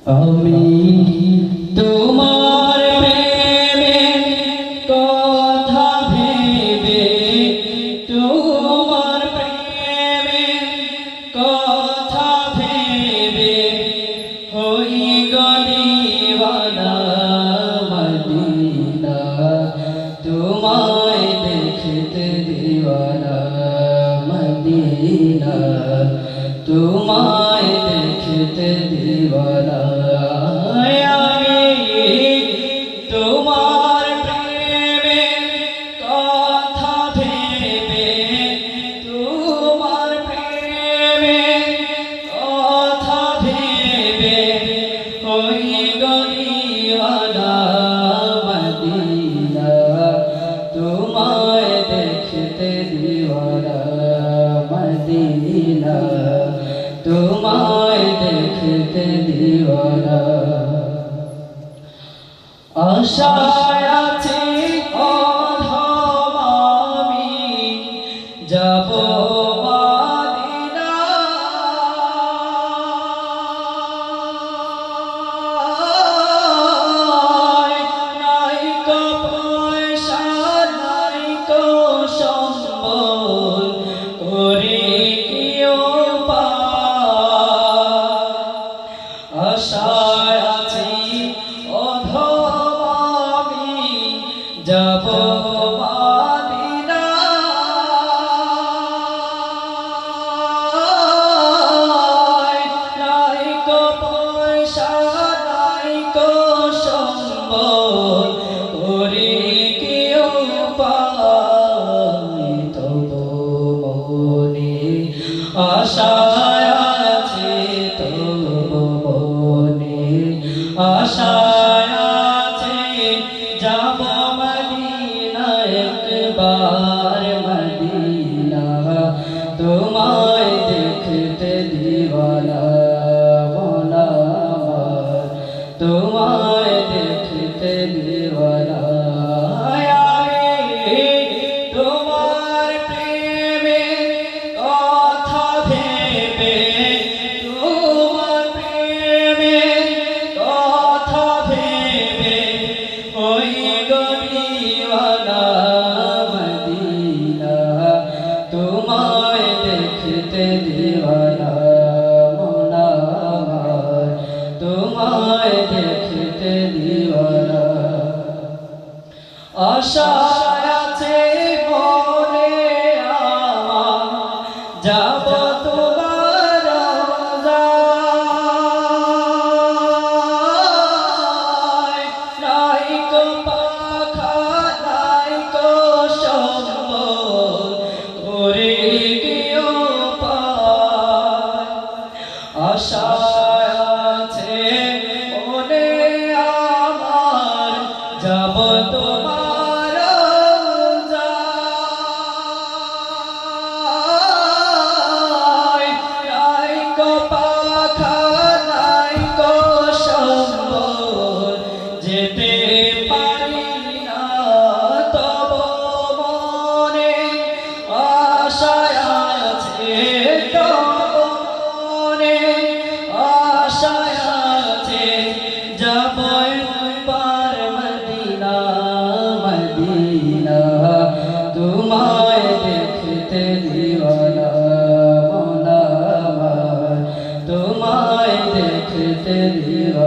আমি তোমার প্রেমের কথা ভেবে তোমার প্রেমের কথা ভেবে হই গো দিওয়ানা মদিনা তোমায় দেখতে দিওয়ানা মদিনা তোমায় দেখতে দিওয়ানা আমি তোমার প্রেমের কথা ভেবে তোমার প্রেমের কথা ভেবে হই গো দিওয়ানা মদিনা তোমায় দেখতে দিওয়ানা মদিনা তোমায় দেখতে দিওয়ানা আশায় আছি অধম আমি যাব মদিনা নাই কো পয়সা নাই কো সম্বল করে কিও আশায় আছি অধম আমি যাব মদিনা নাই কো পয়সা নাই কো সম্বল করে কেউ পাই তবু মনে আশায় আছে তবু আশায় আছে যাব মদিনা একবার মদিনা তোমায় দেখতে দিওয়ানা মওলা আমার তোমায় দেখতে দিওয়ানা তোমার প্রেমের কথা ভেবে তোমার প্রেমের কথা ভেবে ওই গো দিওয়ানা মদিনা তোমায় দেখতে দিওয়ানা মওলা আমার তোমায় দেখতে দিওয়ানা আশায় আছে মনে আমার যাব তোমার রওজায় নাই কো পাখা নাই কো সম্বল করে কেউ পায় আশায় আছে মনে আমার যাব তোমার রওজায় নাই কো পাখা নাই কো সম্বল যেতে পারি না তবু মনে আশায় আছে তবু মনে আশায় আছে যাব একবার মদিনা মদিনা তোমায় দেখতে দিওয়ানা মওলা আমার তোমায় দেখতে দিওয়ানা